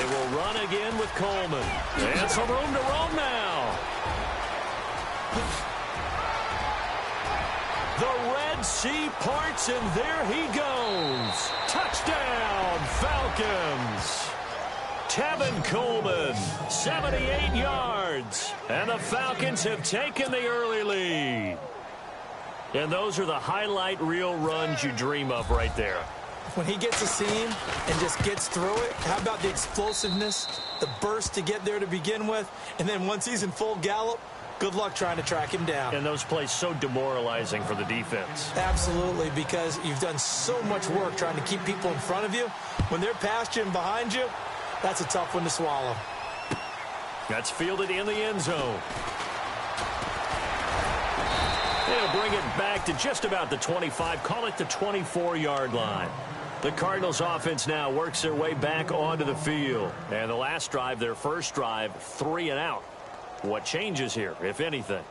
They will run again with Coleman. And some room to roam now. The Red Sea parts, and there he goes. Touchdown, Falcons. Tevin Coleman, 78 yards. And the Falcons have taken the early lead. And those are the highlight reel runs you dream of right there. When he gets a seam and just gets through it, how about the explosiveness, the burst to get there to begin with, and then once he's in full gallop, good luck trying to track him down. And those plays so demoralizing for the defense. Absolutely, because you've done so much work trying to keep people in front of you. When they're past you and behind you, that's a tough one to swallow. That's fielded in the end zone. They'll bring it back to just about the 25, call it the 24-yard line. The Cardinals offense now works their way back onto the field. And the last drive, their first drive, 3 and out. What changes here, if anything?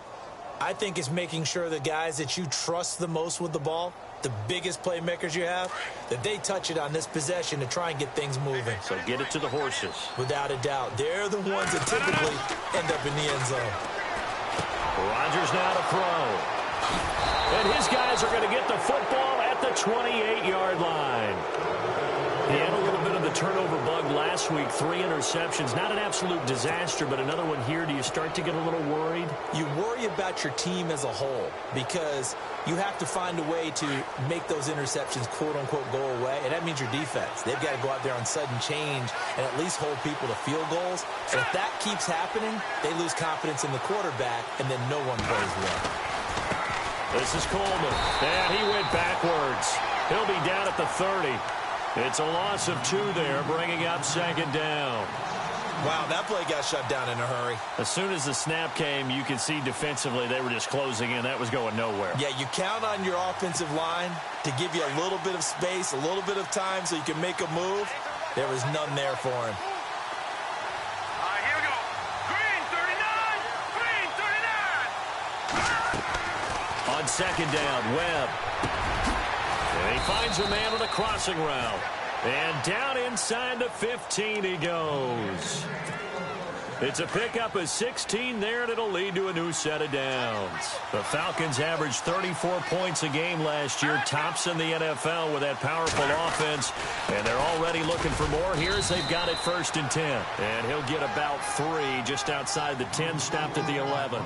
I think it's making sure the guys that you trust the most with the ball, the biggest playmakers you have, that they touch it on this possession to try and get things moving. So get it to the horses. Without a doubt. They're the ones that typically end up in the end zone. Rodgers now to throw. And his guys are going to get the football at the 28-yard line. He had a little bit of the turnover bug last week, 3 interceptions. Not an absolute disaster, but another one here. Do you start to get a little worried? You worry about your team as a whole because you have to find a way to make those interceptions, quote-unquote, go away, and that means your defense. They've got to go out there on sudden change and at least hold people to field goals. And if that keeps happening, they lose confidence in the quarterback, and then no one plays well. This is Coleman, and he went backwards. He'll be down at the 30. It's a loss of 2 there, bringing up second down. Wow, that play got shut down in a hurry. As soon as the snap came, you could see defensively they were just closing in. That was going nowhere. Yeah, you count on your offensive line to give you a little bit of space, a little bit of time so you can make a move. There was none there for him. Here we go. Green 39! Green 39! On second down, Webb. And he finds a man on a crossing route. And down inside the 15 he goes. It's a pickup of 16 there, and it'll lead to a new set of downs. The Falcons averaged 34 points a game last year, tops in the NFL with that powerful offense. And they're already looking for more. Here's they've got it 1st and 10. And he'll get about 3 just outside the 10, stopped at the 11.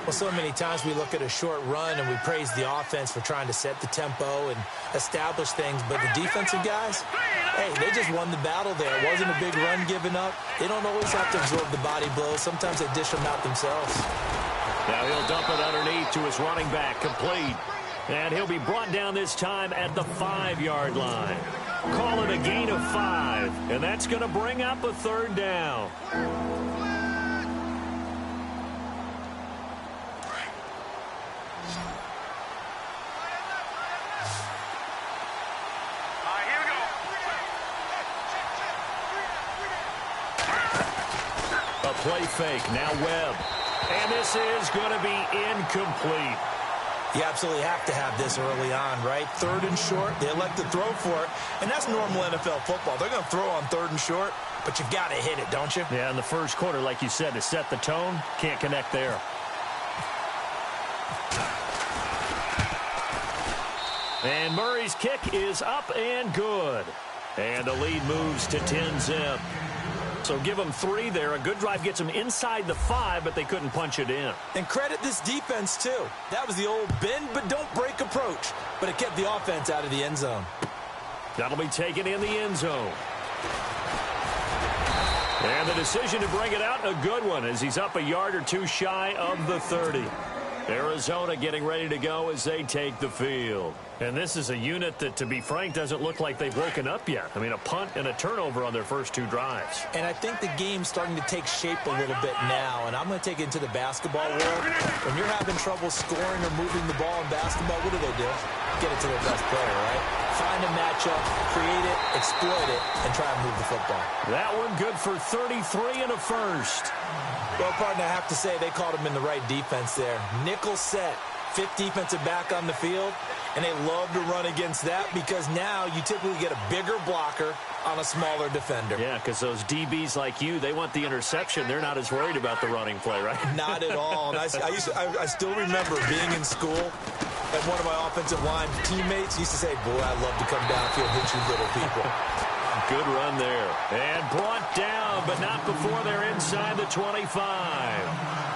Well, so many times we look at a short run and we praise the offense for trying to set the tempo and establish things. But the defensive guys, hey, they just won the battle there. It wasn't a big run given up. They don't always have to absorb the body blows. Sometimes they dish them out themselves. Now he'll dump it underneath to his running back, complete. And he'll be brought down this time at the 5-yard line. Call it a gain of 5. And that's going to bring up a 3rd down. Play fake, now Webb. And this is going to be incomplete. You absolutely have to have this early on, right? 3rd and short, they elect to throw for it. And that's normal NFL football. They're going to throw on 3rd and short, but you've got to hit it, don't you? Yeah, in the first quarter, like you said, to set the tone, can't connect there. And Murray's kick is up and good. And the lead moves to 10-zip. So give them 3 there. A good drive gets them inside the 5, but they couldn't punch it in. And credit this defense, too. That was the old bend but don't break approach. But it kept the offense out of the end zone. That'll be taken in the end zone. And the decision to bring it out, a good one, as he's up a yard or 2 shy of the 30. Arizona getting ready to go as they take the field. And this is a unit that, to be frank, doesn't look like they've woken up yet. I mean, a punt and a turnover on their first 2 drives. And I think the game's starting to take shape a little bit now. And I'm going to take it into the basketball world. When you're having trouble scoring or moving the ball in basketball, what do? Get it to their best player, right? Find a matchup, create it, exploit it, and try and move the football. That one good for 33 and a first. Well, partner, I have to say they called him in the right defense there. Nickel set, 5th defensive back on the field. And they love to run against that because now you typically get a bigger blocker on a smaller defender. Yeah, because those DBs like you, they want the interception. They're not as worried about the running play, right? Not at all. And I still remember being in school, and one of my offensive line teammates used to say, boy, I'd love to come downfield and hit you little people. Good run there. And brought down, but not before they're inside the 25.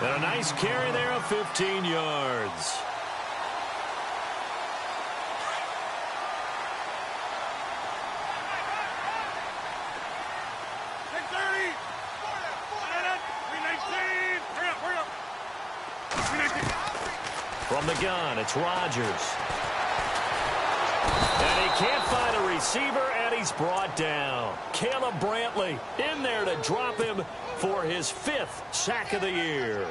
And a nice carry there of 15 yards. From the gun, it's Rodgers. And he can't find a receiver, and he's brought down. Caleb Brantley in there to drop him for his 5th sack of the year.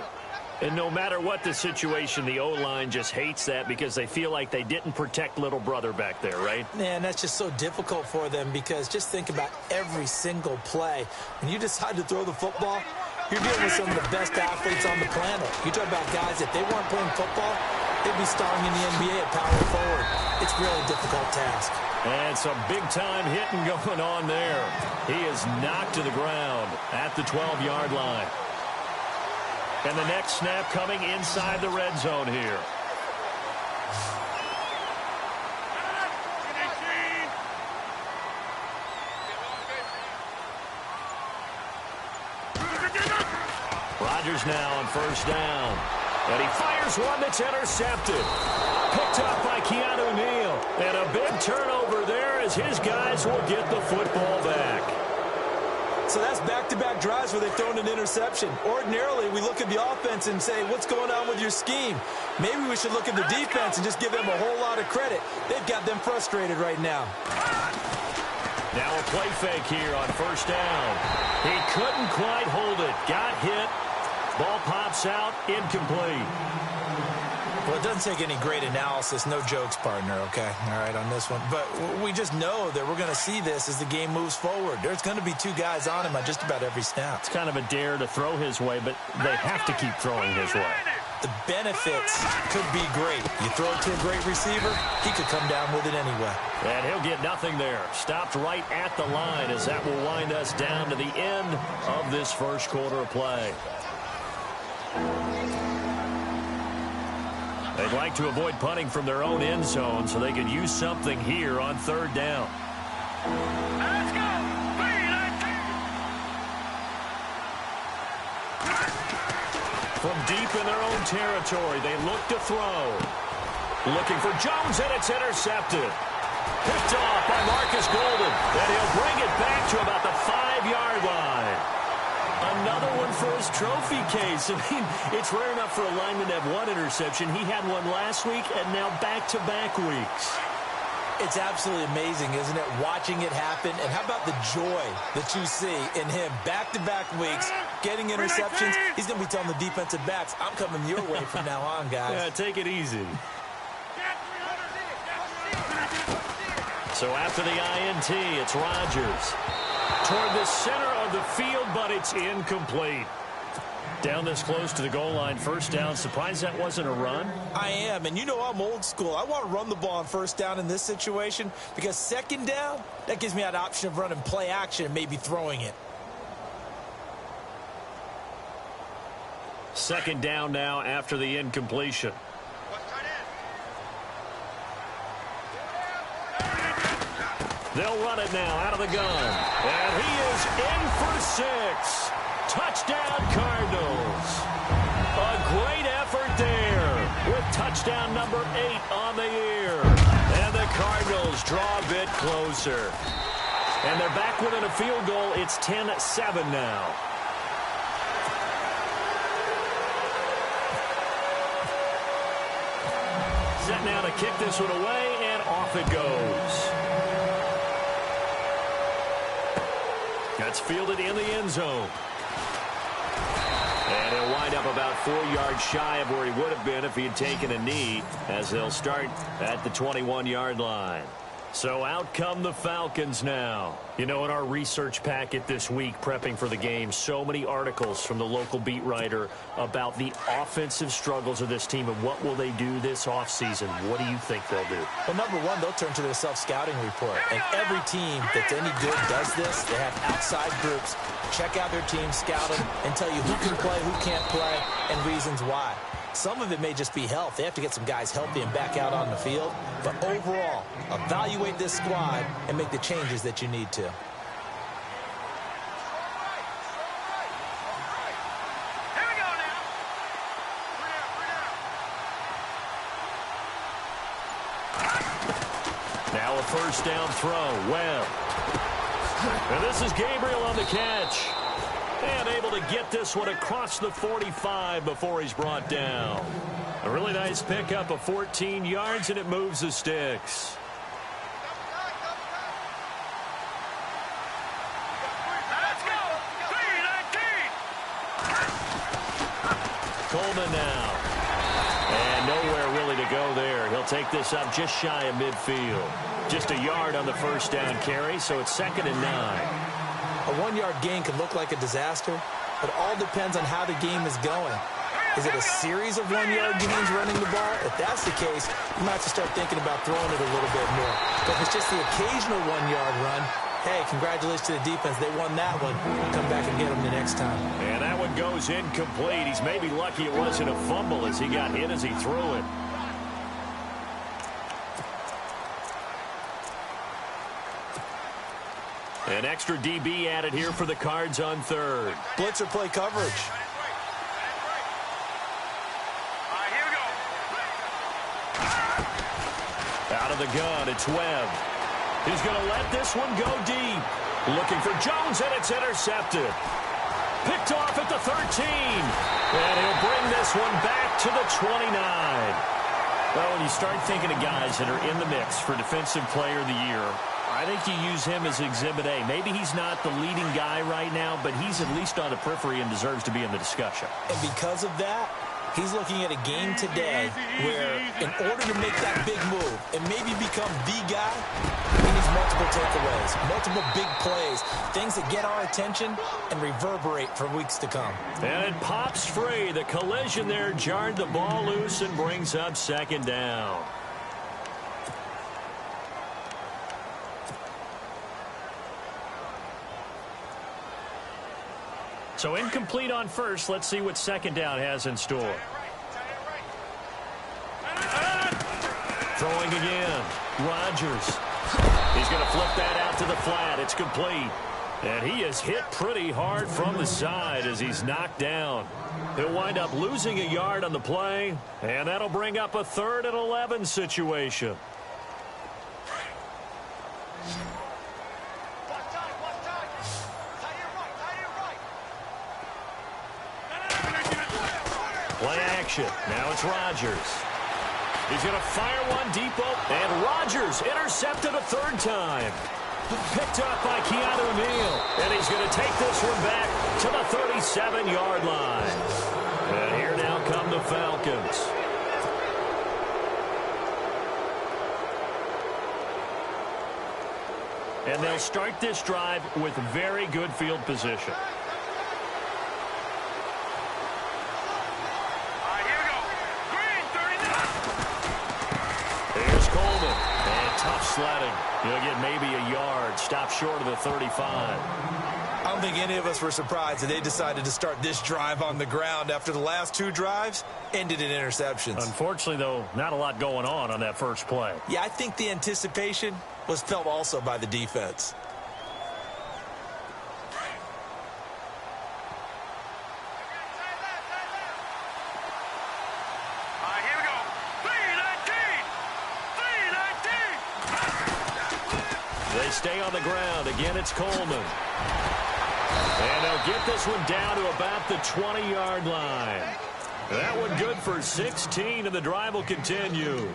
And no matter what the situation, the O-line just hates that because they feel like they didn't protect little brother back there, right? Man, that's just so difficult for them because just think about every single play. When you decide to throw the football, you're dealing with some of the best athletes on the planet. You talk about guys, if they weren't playing football, they'd be starring in the NBA at power forward. It's really a difficult task. And some big-time hitting going on there. He is knocked to the ground at the 12-yard line. And the next snap coming inside the red zone here. Rodgers now on first down. And he fires one that's intercepted. Picked up by Keanu Neal. And a big turnover there as his guys will get the football back. So that's back-to-back drives where they've thrown an interception. Ordinarily, we look at the offense and say, what's going on with your scheme? Maybe we should look at the defense and just give them a whole lot of credit. They've got them frustrated right now. Now a play fake here on first down. He couldn't quite hold it. Got hit. Ball pops out. Incomplete. Well, it doesn't take any great analysis. No jokes, partner, okay? All right, on this one. But we just know that we're going to see this as the game moves forward. There's going to be 2 guys on him on just about every snap. It's kind of a dare to throw his way, but they have to keep throwing his way. The benefits could be great. You throw it to a great receiver, he could come down with it anyway. And he'll get nothing there. Stopped right at the line as that will wind us down to the end of this first quarter of play. They'd like to avoid punting from their own end zone so they could use something here on third down. Let's go! From deep in their own territory, they look to throw. Looking for Jones, and it's intercepted. Picked off by Marcus Golden, and he'll bring it back to about the 5-yard line. Another one for his trophy case. I mean, it's rare enough for a lineman to have one interception. He had one last week and now back-to-back weeks. It's absolutely amazing, isn't it, watching it happen? And how about the joy that you see in him back-to-back weeks, getting interceptions? He's going to be telling the defensive backs, I'm coming your way from now on, guys. Yeah, take it easy. So after the INT, it's Rodgers. Toward the center of the field, but it's incomplete. Down this close to the goal line, first down. Surprised that wasn't a run? I am, and you know I'm old school. I want to run the ball on first down in this situation because second down, that gives me that option of running play action and maybe throwing it. Second down now after the incompletion. They'll run it now out of the gun. And he is in for 6. Touchdown, Cardinals. A great effort there with touchdown number 8 on the year. And the Cardinals draw a bit closer. And they're back within a field goal. It's 10-7 now. Set now to kick this one away, and off it goes. That's fielded in the end zone. And he'll wind up about 4 yards shy of where he would have been if he had taken a knee, as they'll start at the 21-yard line. So out come the Falcons now. You know, in our research packet this week, prepping for the game, so many articles from the local beat writer about the offensive struggles of this team and what will they do this offseason. What do you think they'll do? Well, number one, they'll turn to their self-scouting report. And every team that's any good does this. They have outside groups. Check out their team, scout them, and tell you who can play, who can't play, and reasons why. Some of it may just be health. They have to get some guys healthy and back out on the field. But overall, evaluate this squad and make the changes that you need to. Now a first down throw. Webb. And this is Gabriel on the catch. And able to get this one across the 45 before he's brought down. A really nice pickup of 14 yards, and it moves the sticks. Let's go! 3-19! Coleman now. And nowhere really to go there. He'll take this up just shy of midfield. Just a yard on the first down carry, so it's 2nd and 9. A 1-yard gain could look like a disaster, but all depends on how the game is going. Is it a series of 1-yard gains running the ball? If that's the case, you might have to start thinking about throwing it a little bit more. But if it's just the occasional 1-yard run, hey, congratulations to the defense. They won that one. Come back and get them the next time. And that one goes incomplete. He's maybe lucky it wasn't a fumble as he got hit as he threw it. An extra DB added here for the Cards on 3rd. Blitzer play coverage. Here we go. Out of the gun, it's Webb. He's going to let this one go deep. Looking for Jones, and it's intercepted. Picked off at the 13. And he'll bring this one back to the 29. Well, when you start thinking of guys that are in the mix for Defensive Player of the Year, I think you use him as Exhibit A. Maybe he's not the leading guy right now, but he's at least on the periphery and deserves to be in the discussion. And because of that, he's looking at a game today where in order to make that big move and maybe become the guy, he needs multiple takeaways, multiple big plays, things that get our attention and reverberate for weeks to come. And it pops free. The collision there jarred the ball loose and brings up 2nd down. So incomplete on first. Let's see what 2nd down has in store. Throwing again. Rodgers. He's going to flip that out to the flat. It's complete. And he is hit pretty hard from the side as he's knocked down. He'll wind up losing a yard on the play, and that'll bring up a 3rd and 11 situation. Play action. Now it's Rodgers. He's going to fire one deep open. And Rodgers intercepted a 3rd time. Picked up by Keanu Neal. And he's going to take this one back to the 37-yard line. And here now come the Falcons. And they'll start this drive with very good field position. Sledding. He'll get maybe a yard. Stop short of the 35. I don't think any of us were surprised that they decided to start this drive on the ground after the last 2 drives ended in interceptions. Unfortunately, though, not a lot going on that first play. Yeah, I think the anticipation was felt also by the defense. They stay on the ground. Again, it's Coleman. And they'll get this one down to about the 20-yard line. That one good for 16, and the drive will continue.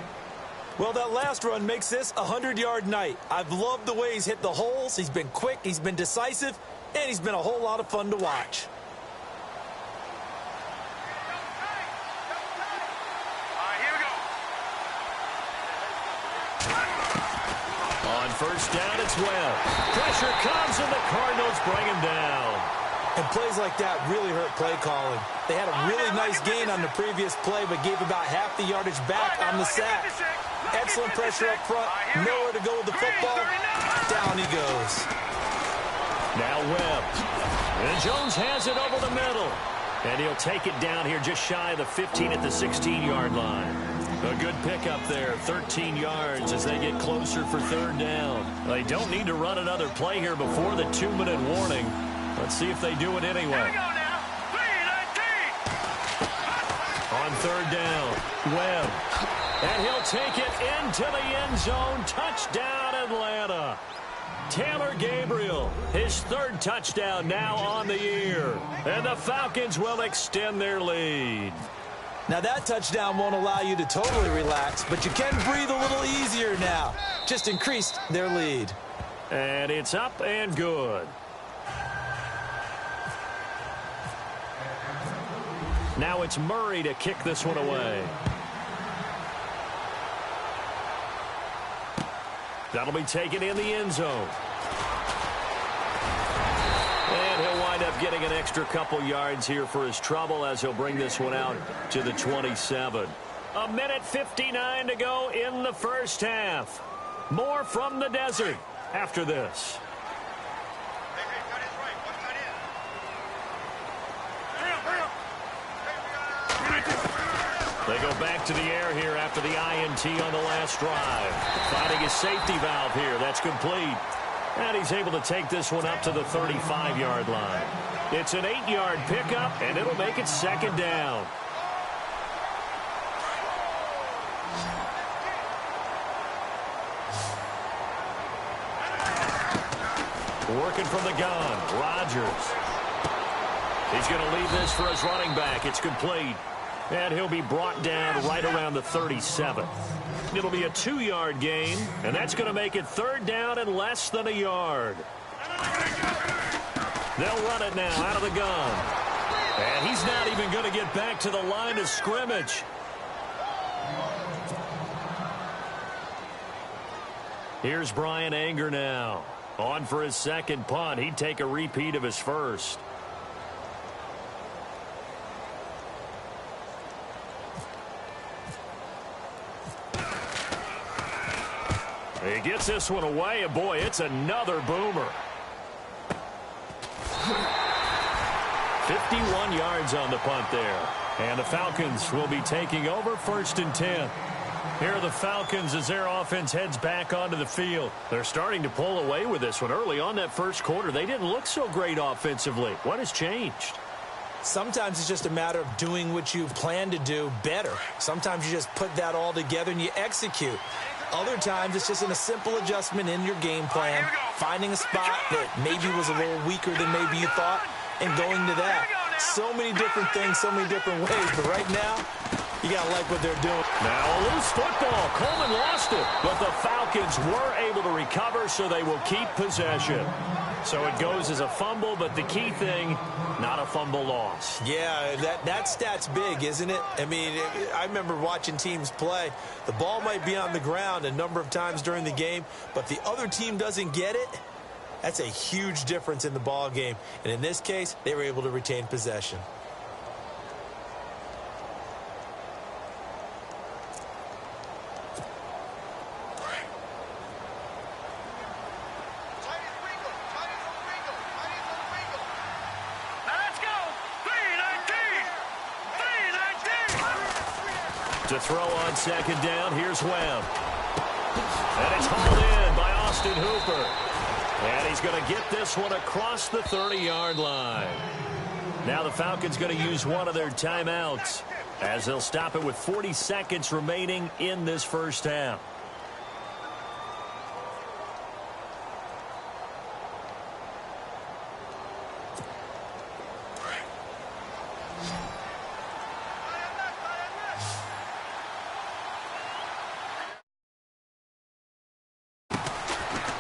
Well, that last run makes this a 100-yard night. I've loved the way he's hit the holes. He's been quick, he's been decisive, and he's been a whole lot of fun to watch. first down, it's Webb. Pressure comes, and the Cardinals bring him down. And plays like that really hurt play calling. They had a really nice gain on the previous play, but gave about half the yardage back on the sack. Excellent pressure up front. Nowhere to go with the football. Down he goes. Now Webb. And Jones has it over the middle. And he'll take it down here just shy of the 15 at the 16-yard line. A good pickup there, 13 yards as they get closer for third down. They don't need to run another play here before the 2-minute warning. Let's see if they do it anyway. Here we go now. 3-19. On third down, Webb. And he'll take it into the end zone. Touchdown, Atlanta. Taylor Gabriel, his third touchdown now on the year. And the Falcons will extend their lead. Now that touchdown won't allow you to totally relax, but you can breathe a little easier now. Just increased their lead. And it's up and good. Now it's Murray to kick this one away. That'll be taken in the end zone. And he'll wind up getting an extra couple yards here for his trouble as he'll bring this one out to the 27. 1:59 to go in the first half. More from the desert after this. They go back to the air here after the INT on the last drive. Finding his safety valve here. That's complete. And he's able to take this one up to the 35-yard line. It's an 8-yard pickup, and it'll make it second down. Working from the gun, Rodgers. He's going to leave this for his running back. It's complete. And he'll be brought down right around the 37. It'll be a 2-yard gain, and that's going to make it third down and less than a yard. They'll run it now out of the gun. And he's not even going to get back to the line of scrimmage. Here's Brian Anger now. On for his second punt. He'd take a repeat of his first. He gets this one away, and boy, it's another boomer. 51 yards on the punt there. And the Falcons will be taking over first and 10. Here are the Falcons as their offense heads back onto the field. They're starting to pull away with this one. Early on that first quarter, they didn't look so great offensively. What has changed? Sometimes it's just a matter of doing what you plan to do better. Sometimes you just put that all together and you execute. Other times it's just in a simple adjustment in your game plan, finding a spot that maybe was a little weaker than maybe you thought, and going to that. So many different things, so many different ways, but right now, you got to like what they're doing. Now a loose football. Coleman lost it, but the Falcons were able to recover, so they will keep possession. So it goes as a fumble, but the key thing, not a fumble loss. Yeah, that stat's big, isn't it? I mean, I remember watching teams play. The ball might be on the ground a number of times during the game, but the other team doesn't get it. That's a huge difference in the ball game. And in this case, they were able to retain possession. To throw on second down, here's Webb. And it's hauled in by Austin Hooper. And he's going to get this one across the 30-yard line. Now the Falcons going to use one of their timeouts as they'll stop it with 40 seconds remaining in this first half.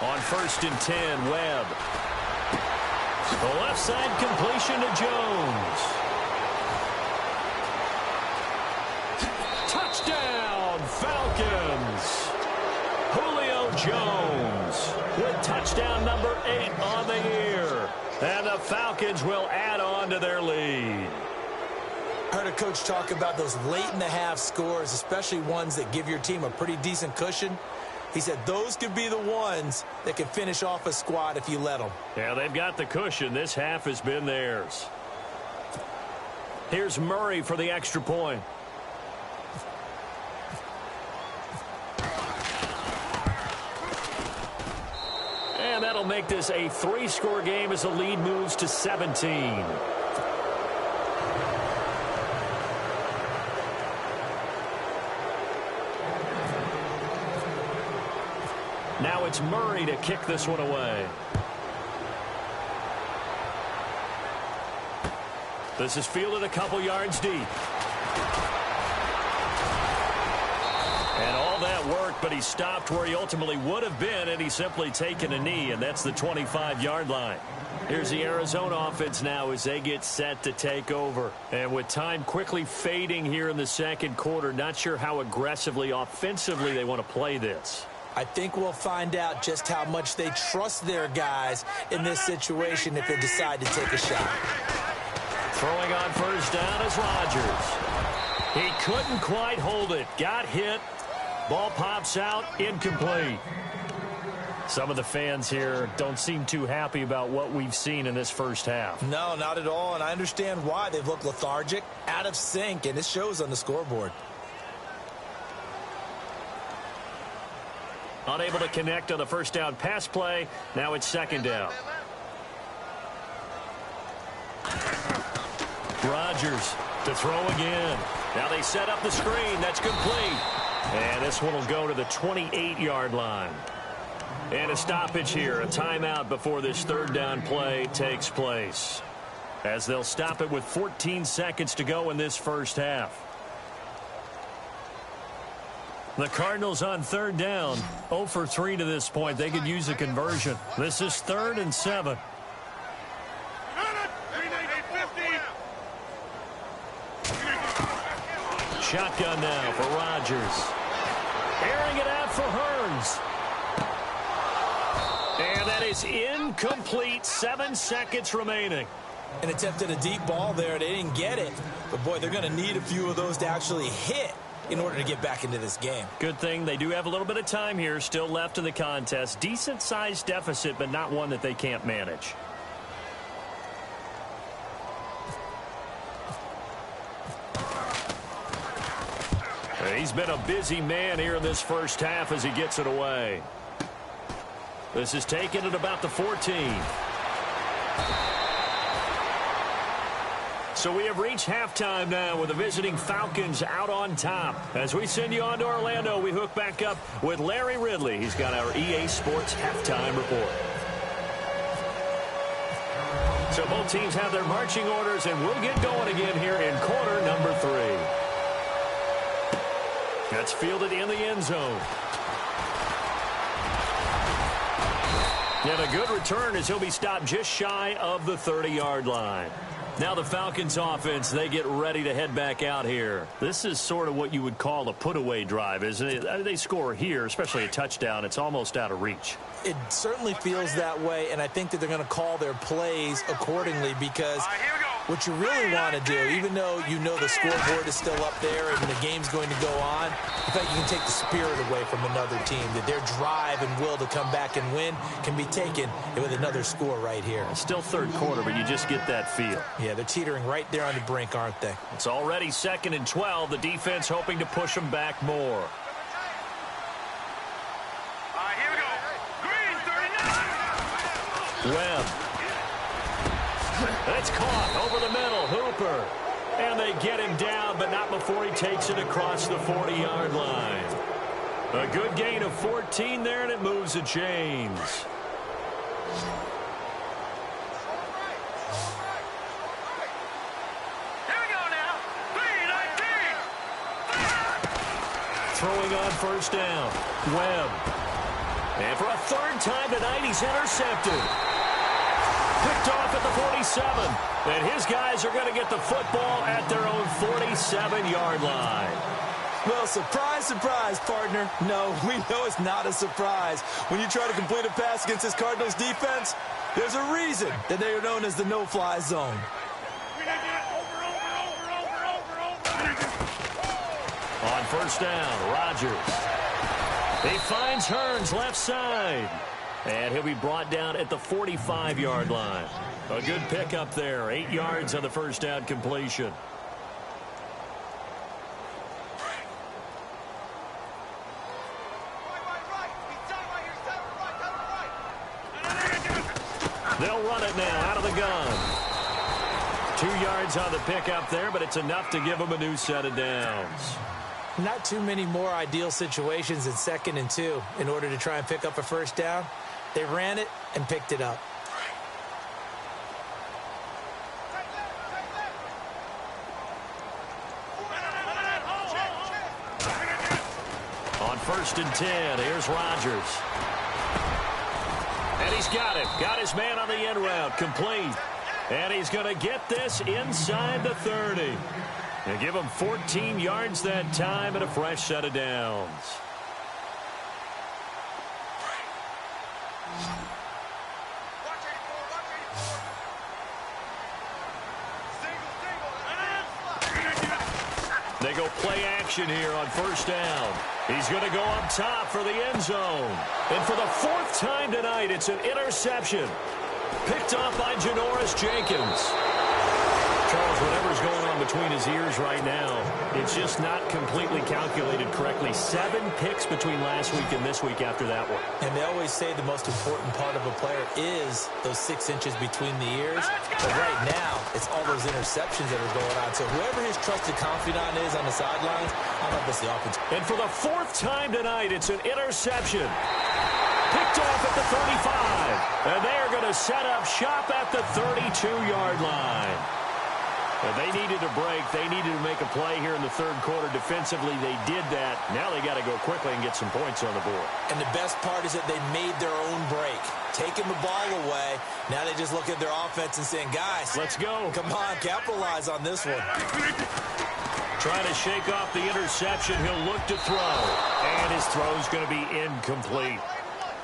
On first and 10, Webb. The left side completion to Jones. Touchdown, Falcons. Julio Jones with touchdown number 8 on the year. And the Falcons will add on to their lead. I heard a coach talk about those late-in-the-half scores, especially ones that give your team a pretty decent cushion. He said those could be the ones that can finish off a squad if you let them. Yeah, they've got the cushion. This half has been theirs. Here's Murray for the extra point. And that'll make this a 3-score game as the lead moves to 17. Now it's Murray to kick this one away. This is fielded a couple yards deep. And all that work, but he stopped where he ultimately would have been, and he's simply taken a knee, and that's the 25-yard line. Here's the Arizona offense now as they get set to take over. And with time quickly fading here in the second quarter, not sure how aggressively, offensively they want to play this. I think we'll find out just how much they trust their guys in this situation if they decide to take a shot. Throwing on first down is Rodgers. He couldn't quite hold it. Got hit. Ball pops out. Incomplete. Some of the fans here don't seem too happy about what we've seen in this first half. No, not at all, and I understand why. They've looked lethargic, out of sync, and it shows on the scoreboard. Unable to connect on the first down pass play. Now it's second down. Rodgers to throw again. Now they set up the screen. That's complete. And this one will go to the 28-yard line. And a stoppage here, a timeout before this third down play takes place, as they'll stop it with 14 seconds to go in this first half. The Cardinals on third down, 0 for 3 to this point. They could use a conversion. This is 3rd and 7. Shotgun now for Rodgers. Airing it out for Hearns. And that is incomplete. 7 seconds remaining. And attempted a deep ball there. They didn't get it. But, boy, they're going to need a few of those to actually hit in order to get back into this game. Good thing they do have a little bit of time here still left in the contest. Decent-sized deficit, but not one that they can't manage. He's been a busy man here in this first half as he gets it away. This is taken at about the 14. So we have reached halftime now with the visiting Falcons out on top. As we send you on to Orlando, we hook back up with Larry Ridley. He's got our EA Sports halftime report. So both teams have their marching orders, and we'll get going again here in quarter number 3. That's fielded in the end zone. And a good return as he'll be stopped just shy of the 30-yard line. Now the Falcons offense, they get ready to head back out here. This is sort of what you would call a put-away drive, isn't it? I mean, they score here, especially a touchdown. It's almost out of reach. It certainly feels that way, and I think that they're going to call their plays accordingly because what you really want to do, even though you know the scoreboard is still up there and the game's going to go on, I think you can take the spirit away from another team, that their drive and will to come back and win can be taken with another score right here. It's still third quarter, but you just get that feel. Yeah, they're teetering right there on the brink, aren't they? It's already 2nd and 12. The defense hoping to push them back more. Here we go. Green, 39. Webb. It's caught over the middle. Hooper. And they get him down, but not before he takes it across the 40-yard line. A good gain of 14 there, and it moves the chains. Here we go now. 3-19. Throwing on first down. Webb. And for a third time tonight, he's intercepted. Picked off at the 47. And his guys are going to get the football at their own 47-yard line. Well, surprise, surprise, partner. No, we know it's not a surprise. When you try to complete a pass against this Cardinals defense, there's a reason that they are known as the no-fly zone. On first down, Rodgers. He finds Hearns left side. And he'll be brought down at the 45-yard line. A good pickup there. 8 yards on the first down completion. They'll run it now out of the gun. 2 yards on the pickup there, but it's enough to give them a new set of downs. Not too many more ideal situations in 2nd and 2 in order to try and pick up a first down. They ran it and picked it up. On 1st and 10, here's Rodgers. And he's got him. Got his man on the end route. Complete. And he's going to get this inside the 30. And give him 14 yards that time and a fresh set of downs. They go play action here on first down. He's going to go up top for the end zone. And for the 4th time tonight, it's an interception. Picked off by Janoris Jenkins. Charles, whatever's going on between his ears right now, it's just not completely calculated correctly. 7 picks between last week and this week after that one. And they always say the most important part of a player is those 6 inches between the ears. But right now, it's all those interceptions that are going on. So whoever his trusted confidant is on the sidelines, I don't know if it's the offense. And for the 4th time tonight, it's an interception. Picked off at the 35. And they're going to set up shop at the 32-yard line. And they needed a break. They needed to make a play here in the 3rd quarter. Defensively, they did that. Now they got to go quickly and get some points on the board. And the best part is that they made their own break. Taking the ball away. Now they just look at their offense and saying, guys, let's go. Come on, capitalize on this one. Trying to shake off the interception. He'll look to throw. And his throw's going to be incomplete.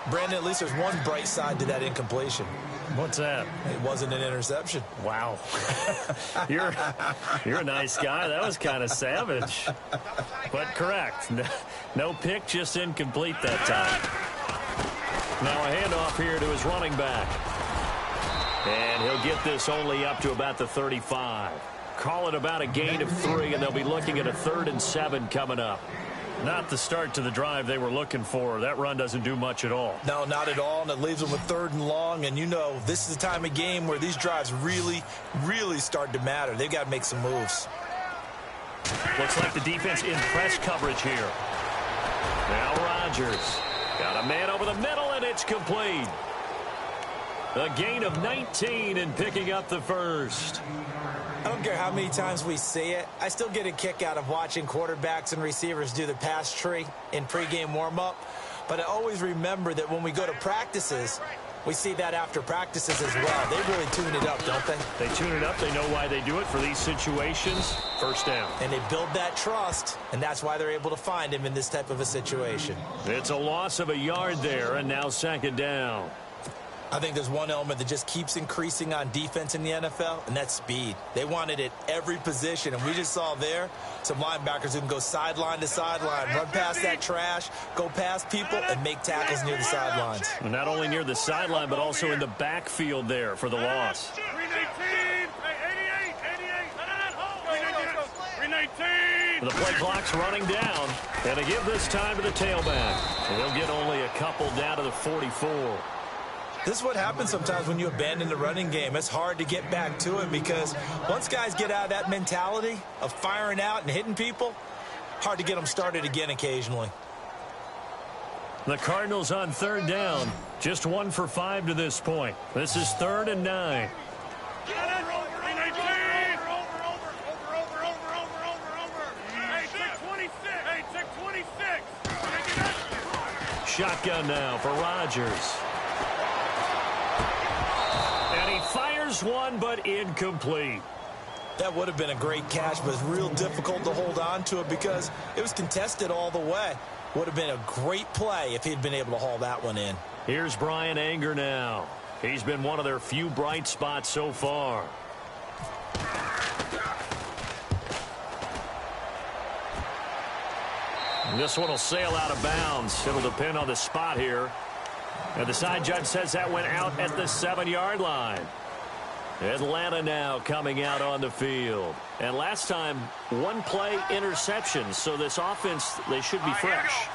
Brandon, at least there's one bright side to that incompletion. What's that? It wasn't an interception. Wow. You're a nice guy. That was kind of savage. But correct. No pick, just incomplete that time. Now a handoff here to his running back. And he'll get this only up to about the 35. Call it about a gain of 3, and they'll be looking at a 3rd and 7 coming up. Not the start to the drive they were looking for. That run doesn't do much at all. No, not at all, and it leaves them with 3rd and long. And you know, this is the time of game where these drives really, really start to matter. They've got to make some moves. Looks like the defense in press coverage here. Now Rodgers. Got a man over the middle, and it's complete. A gain of 19 and picking up the 1st. I don't care how many times we see it. I still get a kick out of watching quarterbacks and receivers do the pass tree in pregame warm-up. But I always remember that when we go to practices, we see that after practices as well. They really tune it up, don't they? They tune it up. They know why they do it for these situations. First down. And they build that trust, and that's why they're able to find him in this type of a situation. It's a loss of a yard there, and now 2nd down. I think there's one element that just keeps increasing on defense in the NFL, and that's speed. They want it at every position, and we just saw there some linebackers who can go sideline to sideline, run past that trash, go past people, and make tackles near the sidelines. And not only near the sideline, but also in the backfield there for the loss. The play clock's running down, and they give this time to the tailback. And they'll get only a couple down to the 44. This is what happens sometimes when you abandon the running game. It's hard to get back to it because once guys get out of that mentality of firing out and hitting people, hard to get them started again occasionally. The Cardinals on 3rd down, just 1 for 5 to this point. This is 3rd and 9. Shotgun now for Rodgers. And he fires one, but incomplete. That would have been a great catch, but it's real difficult to hold on to it because it was contested all the way. Would have been a great play if he'd been able to haul that one in. Here's Brian Anger now. He's been one of their few bright spots so far. This one will sail out of bounds. It'll depend on the spot here. And the side judge says that went out at the 7-yard line. Atlanta now coming out on the field. And last time, one play interception. So this offense, they should be fresh.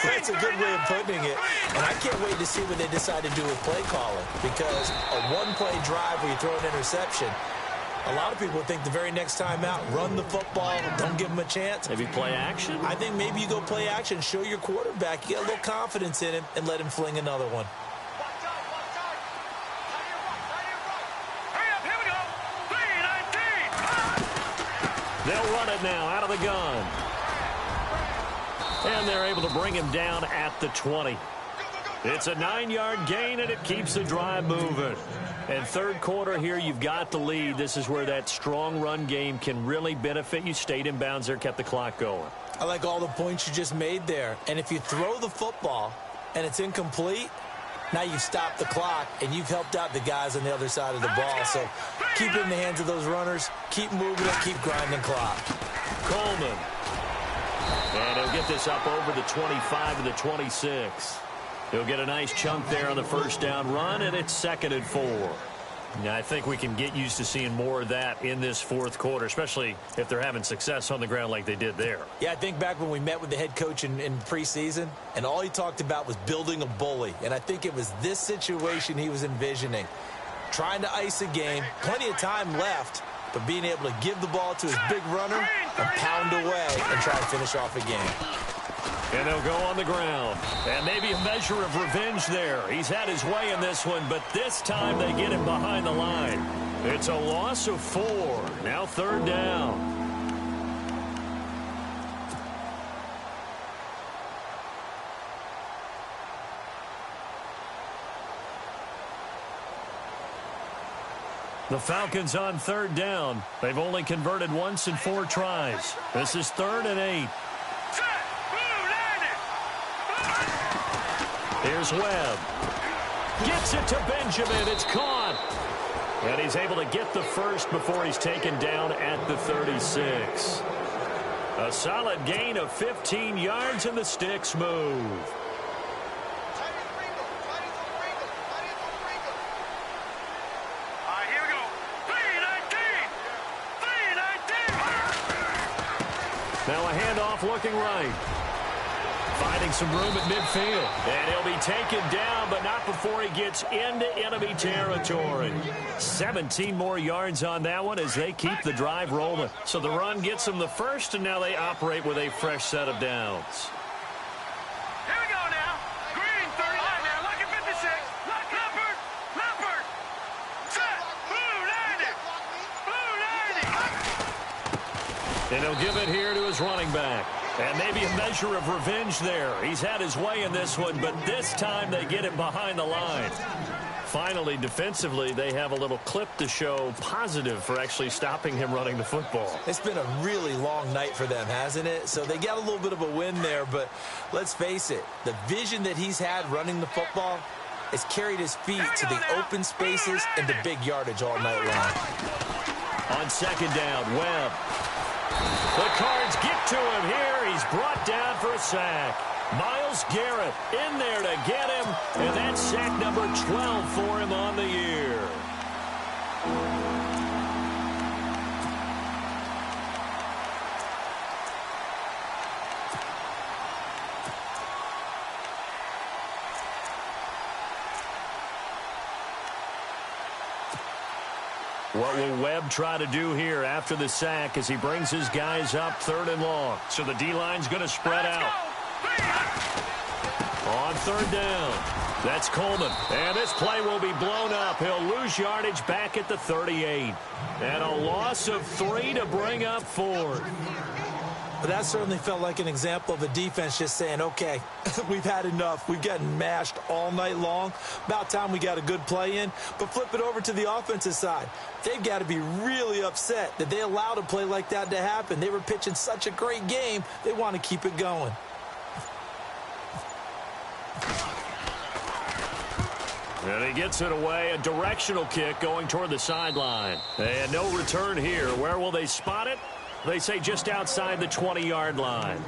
That's a good way of putting it. And I can't wait to see what they decide to do with play calling. Because a one-play drive where you throw an interception, a lot of people think the very next time out, run the football, don't give them a chance. Maybe play action? I think maybe you go play action, show your quarterback, get a little confidence in him, and let him fling another one. They'll run it now out of the gun. And they're able to bring him down at the 20. It's a 9-yard gain, and it keeps the drive moving. And third quarter here, you've got the lead. This is where that strong run game can really benefit you. Stayed in bounds there, kept the clock going. I like all the points you just made there. And if you throw the football and it's incomplete, now you've stopped the clock, and you've helped out the guys on the other side of the ball. So keep it in the hands of those runners. Keep moving it. Keep grinding clock. Coleman. And he'll get this up over the 25 to the 26. He'll get a nice chunk there on the first down run, and it's 2nd and 4. Now, I think we can get used to seeing more of that in this fourth quarter, especially if they're having success on the ground like they did there. Yeah, I think back when we met with the head coach in preseason, and all he talked about was building a bully. And I think it was this situation he was envisioning. Trying to ice a game, plenty of time left, but being able to give the ball to his big runner and pound away and try to finish off a game. And they'll go on the ground. And maybe a measure of revenge there. He's had his way in this one, but this time they get him behind the line. It's a loss of 4. Now 3rd down. The Falcons on 3rd down. They've only converted once in 4 tries. This is 3rd and 8. Here's Webb. Gets it to Benjamin. It's caught. And he's able to get the first before he's taken down at the 36. A solid gain of 15 yards, and the sticks move. Here we go. 3-19. Now a handoff looking right. Finding some room at midfield. And he'll be taken down, but not before he gets into enemy territory. 17 more yards on that one as they keep the drive rolling. So the run gets them the first, and now they operate with a fresh set of downs. Here we go now. Green, 39 now. Lucky 56. Leopard. Leopard. Set. Blue 90. Blue 90. And he'll give it here to his running back. And maybe a measure of revenge there. He's had his way in this one, but this time they get him behind the line. Finally, defensively, they have a little clip to show positive for actually stopping him running the football. It's been a really long night for them, hasn't it? So they got a little bit of a win there, but let's face it, the vision that he's had running the football has carried his feet to the open spaces and the big yardage all night long. On 2nd down, Webb. The Cards get to him here. He's brought down for a sack. Myles Garrett in there to get him, and that's sack number 12 for him on the year. What will Webb try to do here after the sack as he brings his guys up 3rd and long? So the D-line's going to spread out. On 3rd down, that's Coleman. And this play will be blown up. He'll lose yardage back at the 38. And a loss of 3 to bring up 4th. But that certainly felt like an example of a defense just saying, okay, we've had enough. We've gotten mashed all night long. About time we got a good play in. But flip it over to the offensive side. They've got to be really upset that they allowed a play like that to happen. They were pitching such a great game, they want to keep it going. And he gets it away, a directional kick going toward the sideline. And no return here. Where will they spot it? They say just outside the 20-yard line.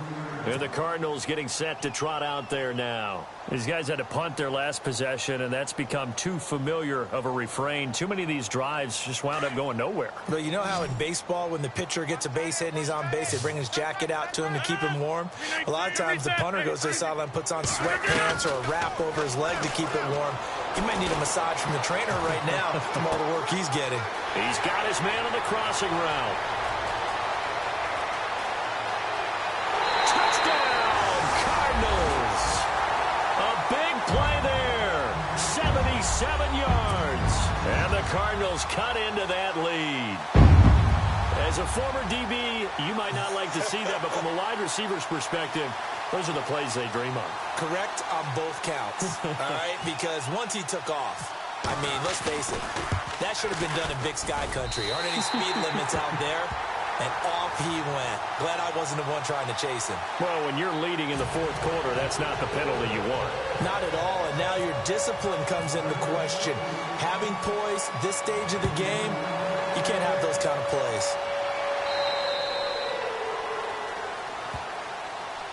And the Cardinals getting set to trot out there now. These guys had to punt their last possession, and that's become too familiar of a refrain. Too many of these drives just wound up going nowhere. But you know how in baseball, when the pitcher gets a base hit and he's on base, they bring his jacket out to him to keep him warm? A lot of times the punter goes to the sideline, puts on sweatpants or a wrap over his leg to keep it warm. He might need a massage from the trainer right now from all the work he's getting. He's got his man on the crossing route. Play there, 77 yards, and the Cardinals cut into that lead. As a former DB, you might not like to see that, but from a wide receiver's perspective, those are the plays they dream of. Correct on both counts, all right? Because once he took off, I mean, let's face it, that should have been done in Big Sky Country. Aren't any speed limits out there? And off he went. Glad I wasn't the one trying to chase him. Well, when you're leading in the fourth quarter, that's not the penalty you want. Not at all, and now your discipline comes into question. Having poise this stage of the game, you can't have those kind of plays.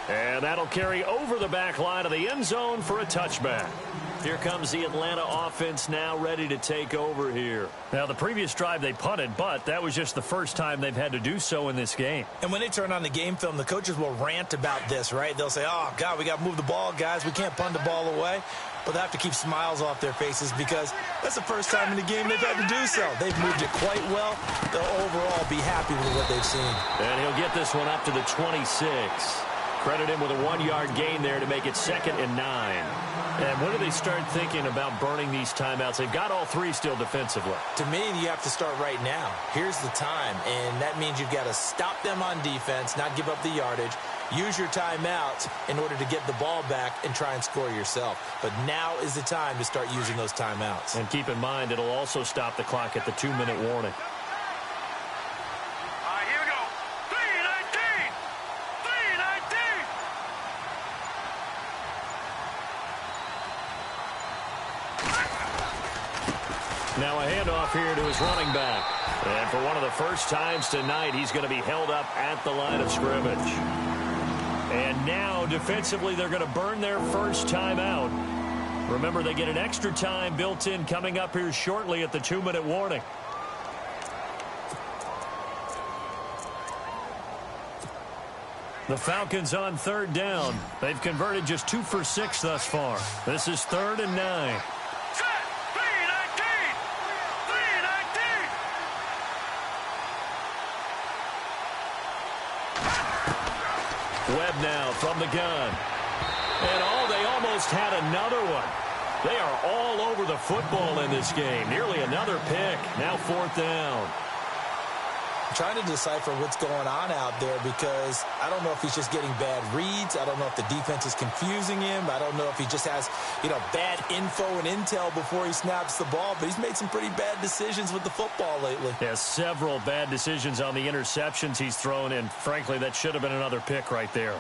And that'll carry over the back line of the end zone for a touchback. Here comes the Atlanta offense now ready to take over here. Now, the previous drive they punted, but that was just the first time they've had to do so in this game. And when they turn on the game film, the coaches will rant about this, right? They'll say, oh, God, we got to move the ball, guys. We can't punt the ball away. But they have to keep smiles off their faces because that's the first time in the game they've had to do so. They've moved it quite well. They'll overall be happy with what they've seen. And he'll get this one up to the 26. Credit him with a 1-yard gain there to make it 2nd and 9. And when do they start thinking about burning these timeouts? They've got all three still defensively. To me, you have to start right now. Here's the time, and that means you've got to stop them on defense, not give up the yardage, use your timeouts in order to get the ball back and try and score yourself. But now is the time to start using those timeouts. And keep in mind, it'll also stop the clock at the 2-minute warning. Here we go. 3:19. 3:19. Now a handoff here to his running back. And for one of the first times tonight, he's going to be held up at the line of scrimmage. And now, defensively, they're going to burn their first timeout. Remember, they get an extra time built in coming up here shortly at the 2-minute warning. The Falcons on 3rd down. They've converted just 2 for 6 thus far. This is 3rd and 9. Webb now from the gun. And they almost had another one. They are all over the football in this game. Nearly another pick. Now 4th down. I'm trying to decipher what's going on out there because I don't know if he's just getting bad reads. I don't know if the defense is confusing him. I don't know if he just has, bad info and intel before he snaps the ball. But he's made some pretty bad decisions with the football lately. Yeah, several bad decisions on the interceptions he's thrown, and frankly, that should have been another pick right there.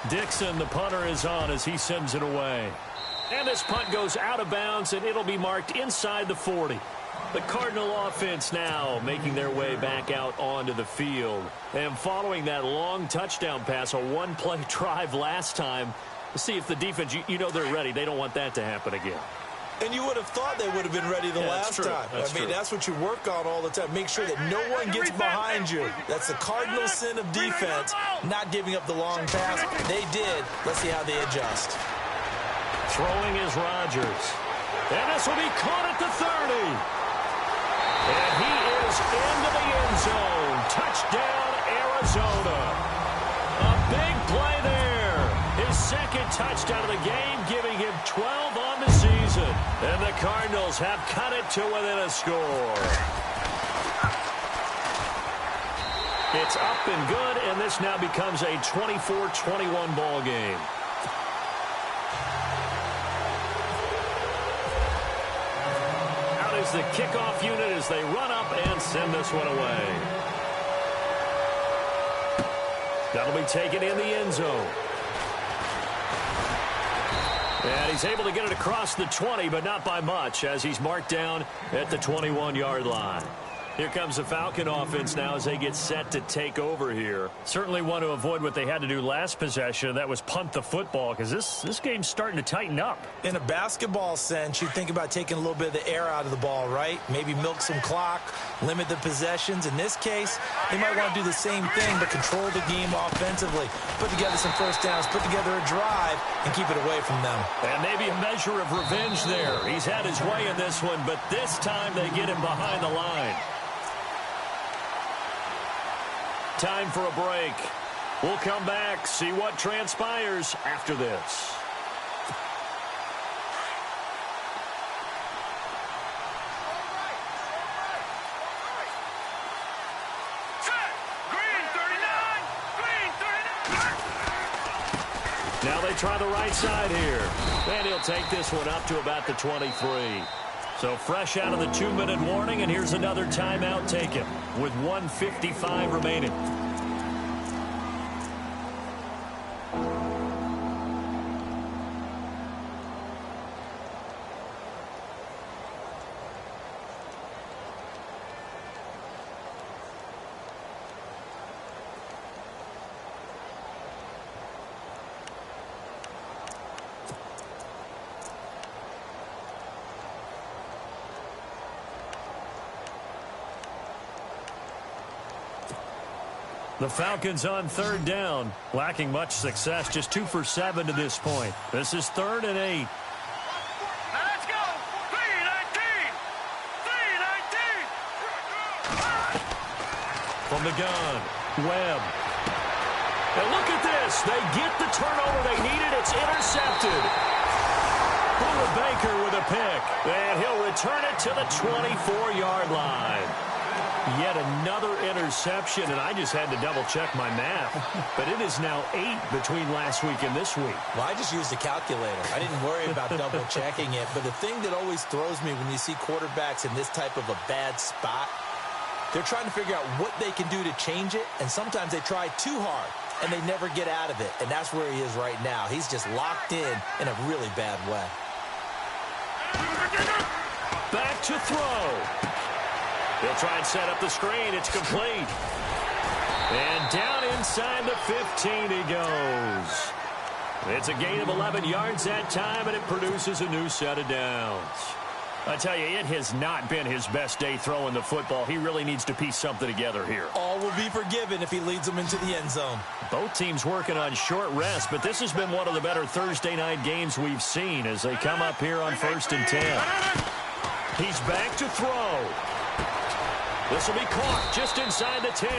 Dixon, the punter, is on as he sends it away. And this punt goes out of bounds, and it'll be marked inside the 40. The Cardinal offense now making their way back out onto the field. And following that long touchdown pass, a one-play drive last time, to see if the defense, they're ready. They don't want that to happen again. And you would have thought they would have been ready the last time. That's what you work on all the time. Make sure that no one gets behind you. That's the cardinal sin of defense, not giving up the long pass. They did. Let's see how they adjust. Throwing is Rodgers. And this will be caught at the 30. And he is into the end zone. Touchdown, Arizona. A big play there. His second touchdown of the game, giving him 12 on the season. And the Cardinals have cut it to within a score. It's up and good, and this now becomes a 24-21 ball game. Out is the kickoff unit as they run up and send this one away. That'll be taken in the end zone. And he's able to get it across the 20, but not by much, as he's marked down at the 21-yard line. Here comes the Falcon offense now as they get set to take over here. Certainly want to avoid what they had to do last possession. That was punt the football, because this game's starting to tighten up. In a basketball sense, you think about taking a little bit of the air out of the ball, right? Maybe milk some clock, limit the possessions. In this case, they might want to do the same thing, but control the game offensively. Put together some first downs, put together a drive, and keep it away from them. And maybe a measure of revenge there. He's had his way in this one, but this time they get him behind the line. Time for a break. We'll come back, see what transpires after this. Green 39! Green 39! Now they try the right side here. And he'll take this one up to about the 23. So fresh out of the 2-minute warning, and here's another timeout taken with 1:55 remaining. The Falcons on third down, lacking much success, just 2 for 7 to this point. This is 3rd and 8. Now let's go! 319! 319! From the gun, Webb. And look at this. They get the turnover they needed. It's intercepted. Buda Baker with a pick. And he'll return it to the 24-yard line. Yet another interception, and I just had to double-check my math. But it is now 8 between last week and this week. Well, I just used a calculator. I didn't worry about double-checking it. But the thing that always throws me when you see quarterbacks in this type of a bad spot, they're trying to figure out what they can do to change it, and sometimes they try too hard, and they never get out of it. And that's where he is right now. He's just locked in a really bad way. Back to throw. They'll try and set up the screen. It's complete. And down inside the 15 he goes. It's a gain of 11 yards that time, and it produces a new set of downs. I tell you, it has not been his best day throwing the football. He really needs to piece something together here. All will be forgiven if he leads them into the end zone. Both teams working on short rest, but this has been one of the better Thursday night games we've seen as they come up here on 1st and 10. He's back to throw. This will be caught just inside the 10.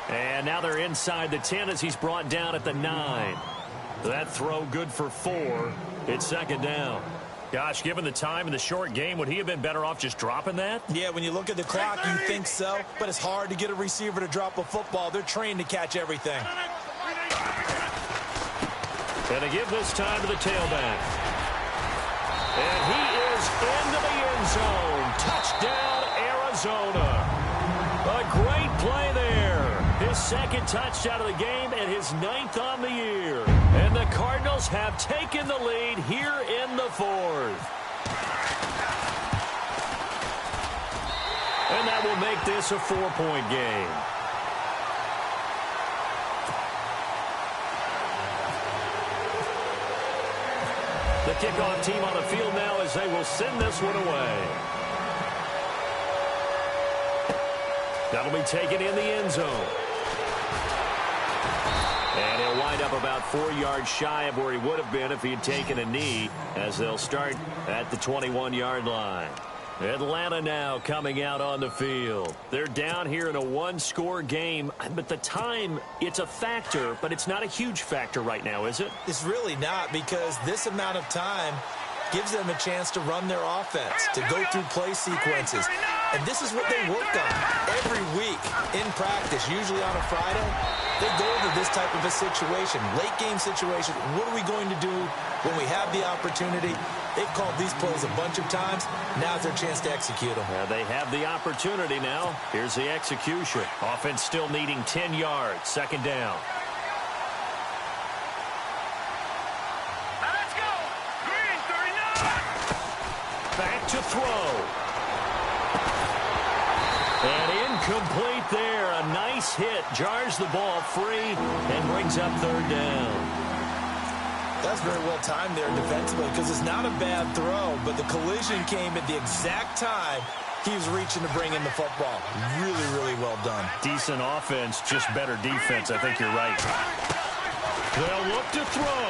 And now they're inside the 10 as he's brought down at the 9. That throw good for 4. It's 2nd down. Gosh, given the time in the short game, would he have been better off just dropping that? Yeah, when you look at the clock, you think so. But it's hard to get a receiver to drop a football. They're trained to catch everything. And they give this time to the tailback. And he is into the end zone. Touchdown, Arizona. A great play there. His 2nd touchdown of the game and his 9th on the year. And the Cardinals have taken the lead here in the 4th. And that will make this a 4-point game. The kickoff team on the field now as they will send this one away. That'll be taken in the end zone. And he'll wind up about 4 yards shy of where he would have been if he had taken a knee, as they'll start at the 21-yard line. Atlanta now coming out on the field. They're down here in a one-score game, but the time, it's a factor, but it's not a huge factor right now, is it? It's really not, because this amount of time gives them a chance to run their offense, to go through play sequences. And this is what they work on every week in practice, usually on a Friday. They go to this type of a situation, late game situation. What are we going to do when we have the opportunity? They've called these plays a bunch of times. Now's their chance to execute them. They have the opportunity now. Here's the execution. Offense still needing 10 yards. Second down. Now let's go. Green, 39. Back to throw. And incomplete there. A nice hit. Jars the ball free and brings up third down. That's very well timed there defensively, because it's not a bad throw, but the collision came at the exact time he was reaching to bring in the football. Really, really well done. Decent offense, just better defense. I think you're right. They'll look to throw.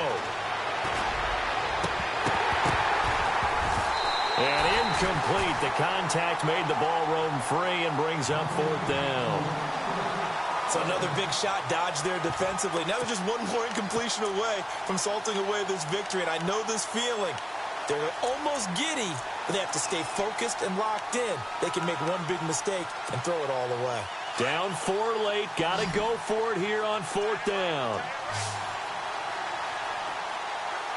And incomplete. The contact made the ball roam free and brings up fourth down. So another big shot dodged there defensively. Now they're just one more incompletion away from salting away this victory. And I know this feeling. They're almost giddy, but they have to stay focused and locked in. They can make one big mistake and throw it all away. Down 4 late. Got to go for it here on fourth down.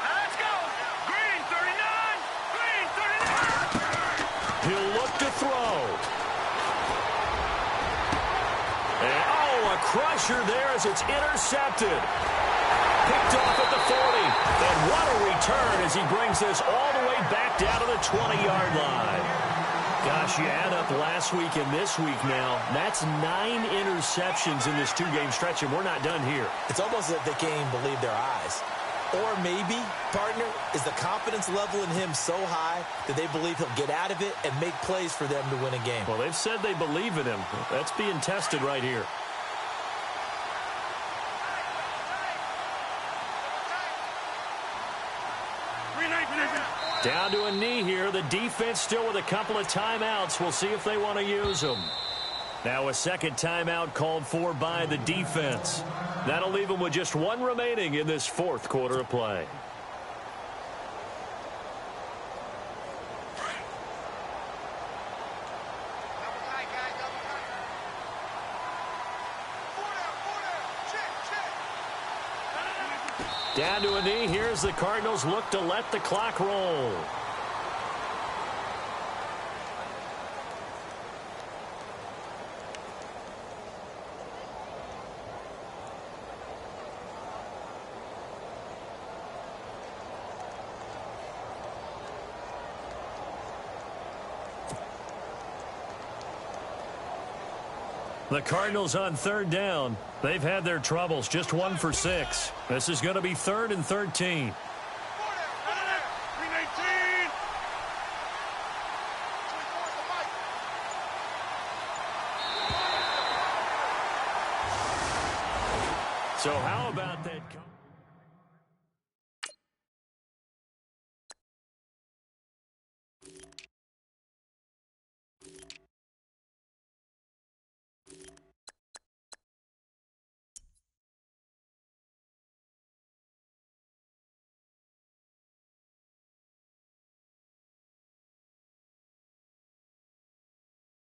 Let's go. Green, 39. Green, 39. He'll look to throw. And, a crusher there as it's intercepted. Picked off at the 40. And what a return as he brings this all the way back down to the 20-yard line. Gosh, you add up last week and this week now. That's 9 interceptions in this two-game stretch, and we're not done here. It's almost as if they can't even believe their eyes. Or maybe, partner, is the confidence level in him so high that they believe he'll get out of it and make plays for them to win a game. Well, they've said they believe in him. That's being tested right here. Down to a knee here. The defense still with a couple of timeouts. We'll see if they want to use them. Now a second timeout called for by the defense. That'll leave them with just one remaining in this fourth quarter of play. Down to a knee. Here's the Cardinals look to let the clock roll. The Cardinals on third down. They've had their troubles. Just 1 for 6. This is going to be 3rd and 13. So how about that?